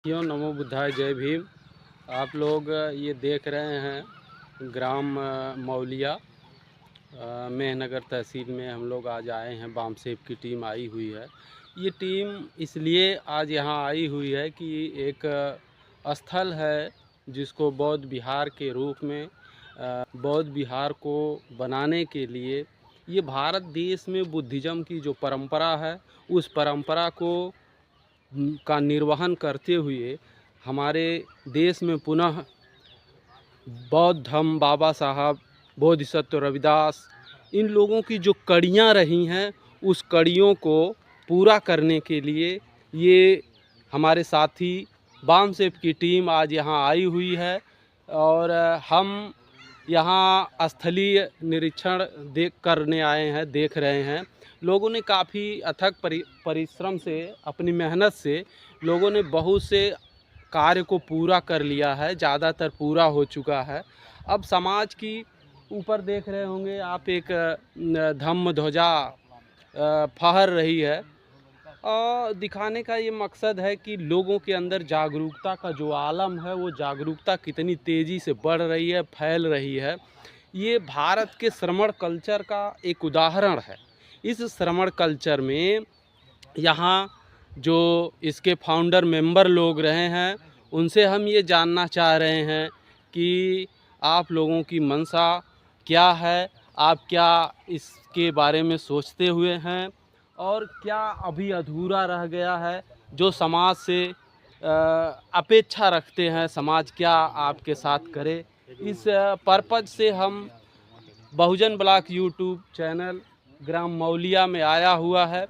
नमो बुद्धाय जय भीम। आप लोग ये देख रहे हैं ग्राम मौलिया मेहनगर तहसील में हम लोग आज आए हैं। बामसेब की टीम आई हुई है। ये टीम इसलिए आज यहाँ आई हुई है कि एक स्थल है जिसको बौद्ध विहार के रूप में बौद्ध विहार को बनाने के लिए ये भारत देश में बुद्धिज़्म की जो परंपरा है उस परंपरा को का निर्वहन करते हुए हमारे देश में पुनः बौद्ध धम्म बाबा साहब बोधिसत्व रविदास इन लोगों की जो कड़ियाँ रही हैं उस कड़ियों को पूरा करने के लिए ये हमारे साथी बामसेब की टीम आज यहाँ आई हुई है। और हम यहाँ स्थलीय निरीक्षण करने आए हैं, देख रहे हैं। लोगों ने काफ़ी अथक परिश्रम से, अपनी मेहनत से लोगों ने बहुत से कार्य को पूरा कर लिया है, ज़्यादातर पूरा हो चुका है। अब समाज की ऊपर देख रहे होंगे आप, एक धम्म ध्वजा फहर रही है और दिखाने का ये मकसद है कि लोगों के अंदर जागरूकता का जो आलम है वो जागरूकता कितनी तेज़ी से बढ़ रही है, फैल रही है। ये भारत के श्रमण कल्चर का एक उदाहरण है। इस श्रमण कल्चर में यहाँ जो इसके फाउंडर मेंबर लोग रहे हैं उनसे हम ये जानना चाह रहे हैं कि आप लोगों की मंशा क्या है, आप क्या इसके बारे में सोचते हुए हैं और क्या अभी अधूरा रह गया है जो समाज से अपेक्षा रखते हैं, समाज क्या आपके साथ करे। इस पर्पज से हम बहुजन ब्लॉक यूट्यूब चैनल ग्राम मौलिया में आया हुआ है।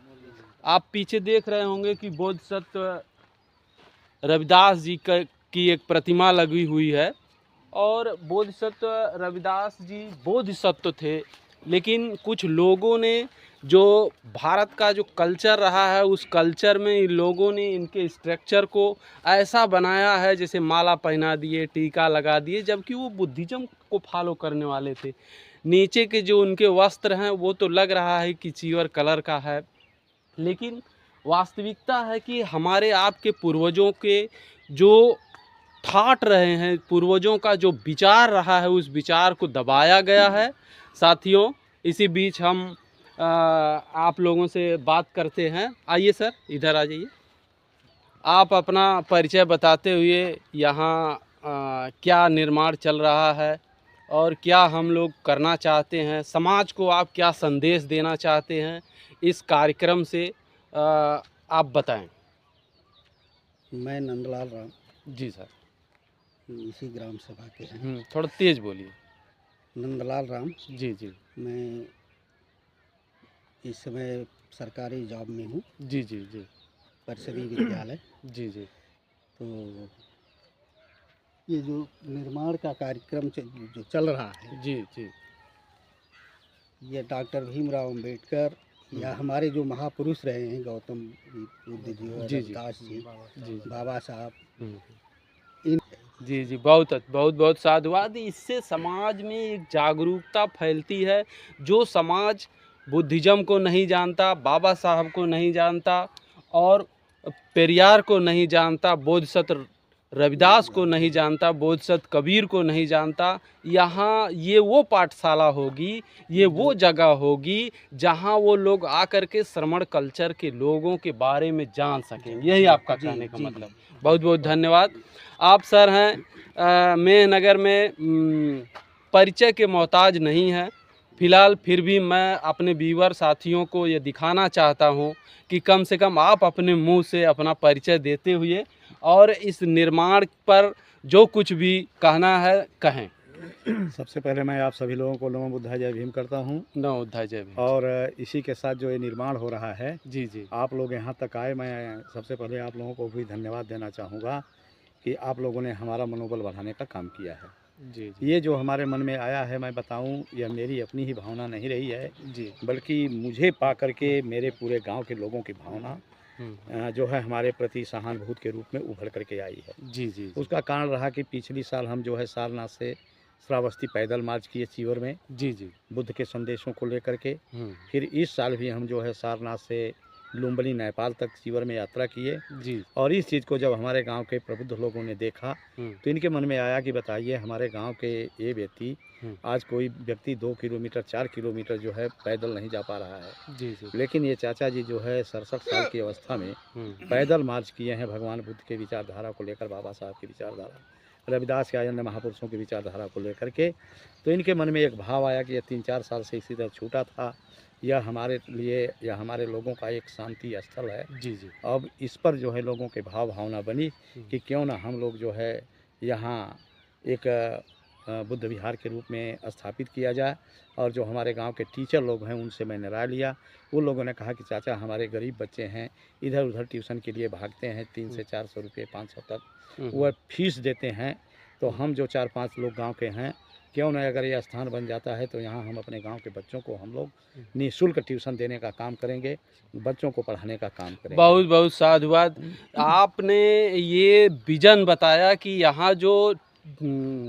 आप पीछे देख रहे होंगे कि बोधिसत्व रविदास जी की एक प्रतिमा लगी हुई है। और बोधिसत्व रविदास जी बोधिसत्व थे, लेकिन कुछ लोगों ने जो भारत का जो कल्चर रहा है उस कल्चर में इन लोगों ने इनके स्ट्रक्चर को ऐसा बनाया है जैसे माला पहना दिए, टीका लगा दिए, जबकि वो बुद्धिज़्म को फॉलो करने वाले थे। नीचे के जो उनके वस्त्र हैं वो तो लग रहा है कि सिल्वर कलर का है, लेकिन वास्तविकता है कि हमारे आपके पूर्वजों के जो ठाट रहे हैं, पूर्वजों का जो विचार रहा है उस विचार को दबाया गया है। साथियों, इसी बीच हम आप लोगों से बात करते हैं। आइए सर, इधर आ जाइए। आप अपना परिचय बताते हुए यहाँ क्या निर्माण चल रहा है और क्या हम लोग करना चाहते हैं, समाज को आप क्या संदेश देना चाहते हैं इस कार्यक्रम से, आप बताएं। मैं नंदलाल राम जी सर। इसी ग्राम सभा के हैं। थोड़ा तेज बोलिए। नंदलाल राम। जी जी। मैं इस समय सरकारी जॉब में हूँ। जी जी जी। परिषदीय विद्यालय। जी जी। तो ये जो निर्माण का कार्यक्रम जो चल रहा है, जी जी, ये डॉक्टर भीमराव अंबेडकर या हमारे जो महापुरुष रहे हैं, गौतम बुद्ध जी और रविदास जी, बाबा साहब, इन जी जी, बहुत बहुत साधुवाद। इससे समाज में एक जागरूकता फैलती है। जो समाज बुद्धिज़्म को नहीं जानता, बाबा साहब को नहीं जानता और पेरियार को नहीं जानता, बोधिसत्व रविदास को नहीं जानता, बोधिसत्व कबीर को नहीं जानता, यहाँ ये वो पाठशाला होगी, ये वो जगह होगी जहाँ वो लोग आकर के श्रमण कल्चर के लोगों के बारे में जान सकेंगे। यही आपका कहने का मतलब। बहुत बहुत धन्यवाद। आप सर हैं मेहनगर में परिचय के मोहताज नहीं है। फ़िलहाल फिर भी मैं अपने व्यूअर साथियों को ये दिखाना चाहता हूँ कि कम से कम आप अपने मुंह से अपना परिचय देते हुए और इस निर्माण पर जो कुछ भी कहना है कहें। सबसे पहले मैं आप सभी लोगों को नमो बुद्धाय जय भीम करता हूँ। नमो बुद्धाय जय भीम। और इसी के साथ जो ये निर्माण हो रहा है, जी जी, आप लोग यहाँ तक आए, मैं सबसे पहले आप लोगों को भी धन्यवाद देना चाहूँगा कि आप लोगों ने हमारा मनोबल बढ़ाने का काम किया है। जी जी, ये जो हमारे मन में आया है, मैं बताऊं, यह मेरी अपनी ही भावना नहीं रही है जी, बल्कि मुझे पा करके मेरे पूरे गांव के लोगों की भावना जो है हमारे प्रति सहानुभूति के रूप में उभर करके आई है। जी जी, उसका कारण रहा कि पिछली साल हम जो है सारनाथ से श्रावस्ती पैदल मार्च किए चीवर में, जी जी, बुद्ध के संदेशों को लेकर के। फिर इस साल भी हम जो है सारनाथ से लुम्बिनी नेपाल तक चीवर में यात्रा किए जी। और इस चीज़ को जब हमारे गांव के प्रबुद्ध लोगों ने देखा तो इनके मन में आया कि बताइए हमारे गांव के ये व्यक्ति आज कोई व्यक्ति 2 किलोमीटर 4 किलोमीटर जो है पैदल नहीं जा पा रहा है जी जी। लेकिन ये चाचा जी जो है 67 साल की अवस्था में पैदल मार्च किए हैं भगवान बुद्ध के विचारधारा को लेकर, बाबा साहब की विचारधारा, रविदास के अन्य महापुरुषों की विचारधारा को लेकर के। तो इनके मन में एक भाव आया कि ये 3-4 साल से इसी तरह छूटा था, यह हमारे लिए या हमारे लोगों का एक शांति स्थल है। जी जी। अब इस पर जो है लोगों के भाव भावना बनी कि क्यों ना हम लोग जो है यहाँ एक बुद्ध विहार के रूप में स्थापित किया जाए। और जो हमारे गांव के टीचर लोग हैं उनसे मैंने राय लिया। उन लोगों ने कहा कि चाचा हमारे गरीब बच्चे हैं, इधर उधर ट्यूशन के लिए भागते हैं, 300 से 400 रुपये 500 तक वह फीस देते हैं। तो हम जो 4-5 लोग गांव के हैं, क्यों न अगर ये स्थान बन जाता है तो यहाँ हम अपने गांव के बच्चों को हम लोग निःशुल्क ट्यूशन देने का काम करेंगे, बच्चों को पढ़ाने का काम करेंगे। बहुत बहुत साधुवाद। आपने ये विजन बताया कि यहाँ जो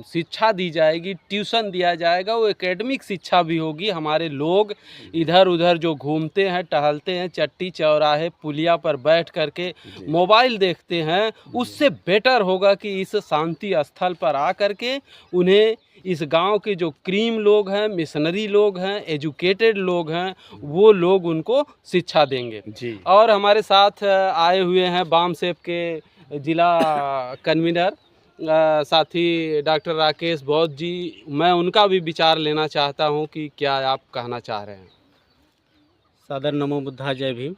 शिक्षा दी जाएगी, ट्यूशन दिया जाएगा, वो एकेडमिक शिक्षा भी होगी। हमारे लोग इधर उधर जो घूमते हैं, टहलते हैं, चट्टी चौराहे पुलिया पर बैठ करके मोबाइल देखते हैं, उससे बेटर होगा कि इस शांति स्थल पर आ करके उन्हें इस गांव के जो क्रीम लोग हैं, मिशनरी लोग हैं, एजुकेटेड लोग हैं, वो लोग उनको शिक्षा देंगे जी। और हमारे साथ आए हुए हैं बामसेप के जिला कन्वीनर साथी डॉक्टर राकेश बौद्ध जी। मैं उनका भी विचार लेना चाहता हूं कि क्या आप कहना चाह रहे हैं। सादर नमो बुद्धा, जय भीम।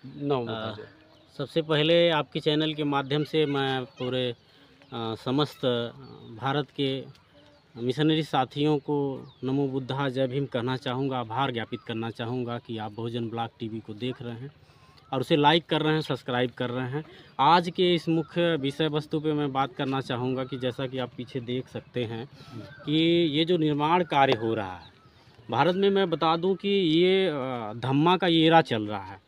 नमो बुद्धा जय। सबसे पहले आपके चैनल के माध्यम से मैं पूरे समस्त भारत के मिशनरी साथियों को नमो बुद्धा जय भीम कहना चाहूँगा, आभार ज्ञापित करना चाहूँगा कि आप बहुजन ब्लॉग टीवी को देख रहे हैं और उसे लाइक कर रहे हैं, सब्सक्राइब कर रहे हैं। आज के इस मुख्य विषय वस्तु पे मैं बात करना चाहूँगा कि जैसा कि आप पीछे देख सकते हैं कि ये जो निर्माण कार्य हो रहा है भारत में, मैं बता दूं कि ये धम्मा का एरा चल रहा है,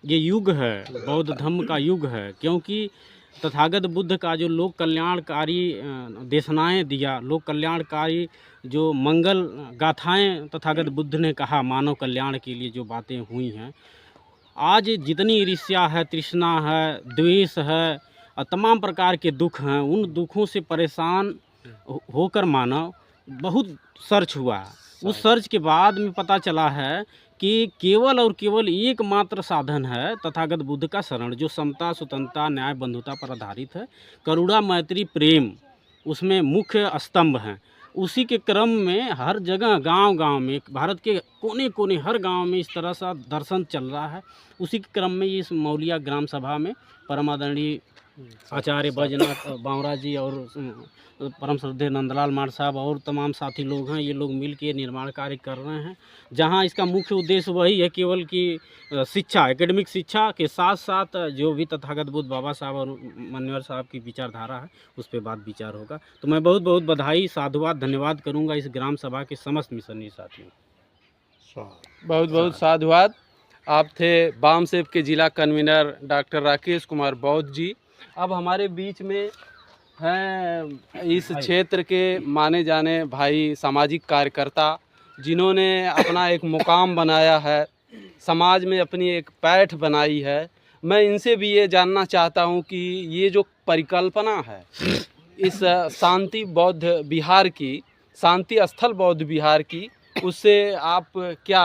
ये युग है, बौद्ध धम्म का युग है। क्योंकि तथागत बुद्ध का जो लोक कल्याणकारी देशनाएँ दिया, लोक कल्याणकारी जो मंगल गाथाएँ तथागत बुद्ध ने कहा, मानव कल्याण के लिए जो बातें हुई हैं, आज जितनी ईर्ष्या है, तृष्णा है, द्वेष है और तमाम प्रकार के दुख हैं, उन दुखों से परेशान होकर मानव बहुत सर्च हुआ है। उस सर्च के बाद में पता चला है कि केवल और केवल एकमात्र साधन है तथागत बुद्ध का शरण, जो समता, स्वतंत्रता, न्याय, बंधुता पर आधारित है। करुणा, मैत्री, प्रेम उसमें मुख्य स्तंभ हैं। उसी के क्रम में हर जगह गांव-गांव में, भारत के कोने-कोने हर गांव में इस तरह सा दर्शन चल रहा है। उसी के क्रम में इस मौलिया ग्राम सभा में परमादरणीय आचार्य बैजनाथ बावरा जी और परम श्रद्धेय नंदलाल मार साहब और तमाम साथी लोग हैं, ये लोग मिल के निर्माण कार्य कर रहे हैं, जहां इसका मुख्य उद्देश्य वही है केवल कि शिक्षा, एकेडमिक शिक्षा के साथ साथ जो भी तथागत बुद्ध बाबा साहब और मान्यवर साहब की विचारधारा है उस पर बात विचार होगा। तो मैं बहुत बहुत बधाई, साधुवाद, धन्यवाद करूँगा इस ग्राम सभा के समस्त मिशनरी साथियों। बहुत बहुत साधुवाद। आप थे बामसेप के जिला कन्वीनर डॉक्टर राकेश कुमार बौद्ध जी। अब हमारे बीच में हैं इस क्षेत्र के माने जाने भाई सामाजिक कार्यकर्ता, जिन्होंने अपना एक मुकाम बनाया है, समाज में अपनी एक पैठ बनाई है। मैं इनसे भी ये जानना चाहता हूँ कि ये जो परिकल्पना है इस शांति बौद्ध विहार की, शांति स्थल बौद्ध विहार की, उससे आप क्या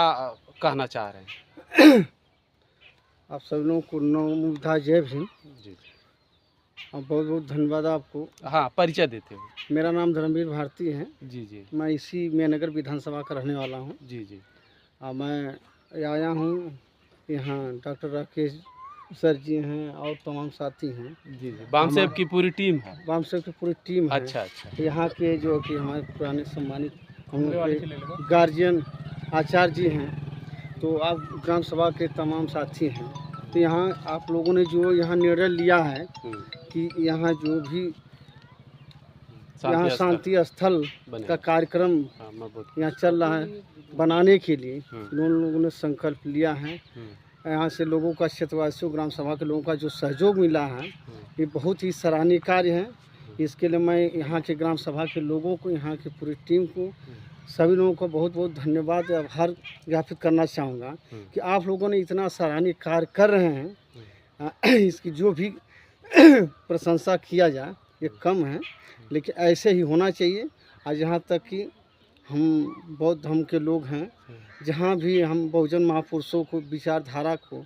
कहना चाह रहे हैं। आप सब लोगों को नमो बुद्धा जय भीम जी। और बहुत बहुत धन्यवाद आपको। हाँ, परिचय देते हुए। मेरा नाम धर्मवीर भारती है। जी जी। मैं इसी मेहनगर विधानसभा का रहने वाला हूँ। जी जी। मैं आया हूँ यहाँ, डॉक्टर राकेश सर जी हैं और तमाम साथी हैं। जी जी। बामसेप की पूरी टीम है। बामसेप की पूरी टीम है। अच्छा अच्छा। यहाँ के जो कि हमारे पुराने सम्मानित हम लोग के गार्जियन आचार्य जी हैं, तो आप ग्राम सभा के तमाम साथी हैं। तो यहाँ आप लोगों ने जो यहाँ निर्णय लिया है कि यहाँ जो भी यहाँ शांति स्थल का कार्यक्रम यहाँ चल रहा है बनाने के लिए, उन लोगों ने संकल्प लिया है। यहाँ से लोगों का, क्षेत्रवासियों, ग्राम सभा के लोगों का जो सहयोग मिला है, ये बहुत ही सराहनीय कार्य है। इसके लिए मैं यहाँ के ग्राम सभा के लोगों को, यहाँ की पूरी टीम को सभी लोगों का बहुत बहुत धन्यवाद आभार ज्ञापित करना चाहूँगा कि आप लोगों ने इतना सराहनीय कार्य कर रहे हैं। इसकी जो भी प्रशंसा किया जाए ये कम है, लेकिन ऐसे ही होना चाहिए। और यहाँ तक कि हम बौद्ध धर्म के लोग हैं, जहाँ भी हम बहुजन महापुरुषों को विचारधारा को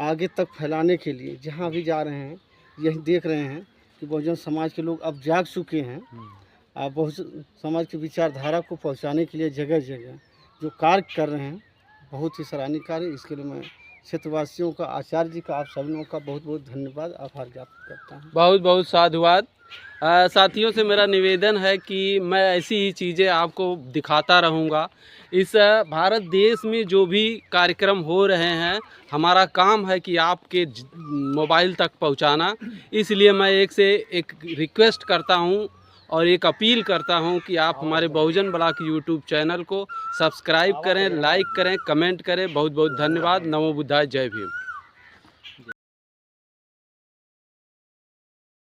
आगे तक फैलाने के लिए जहाँ भी जा रहे हैं, यही देख रहे हैं कि बहुजन समाज के लोग अब जाग चुके हैं। और बहुजन समाज की विचारधारा को पहुंचाने के लिए जगह जगह जो कार्य कर रहे हैं, बहुत ही सराहनीय कार्य। इसके लिए मैं क्षेत्रवासियों का, आचार्य जी का, आप सभी लोगों का बहुत बहुत धन्यवाद आभार ज्ञापित करता हूँ। बहुत बहुत साधुवाद। साथियों से मेरा निवेदन है कि मैं ऐसी ही चीज़ें आपको दिखाता रहूँगा। इस भारत देश में जो भी कार्यक्रम हो रहे हैं, हमारा काम है कि आपके मोबाइल तक पहुंचाना। इसलिए मैं एक से एक रिक्वेस्ट करता हूं और एक अपील करता हूं कि आप हमारे बहुजन ब्लॉक यूट्यूब चैनल को सब्सक्राइब करें, लाइक करें, कमेंट करें। बहुत बहुत धन्यवाद। नमो बुद्धाय, जय भीम।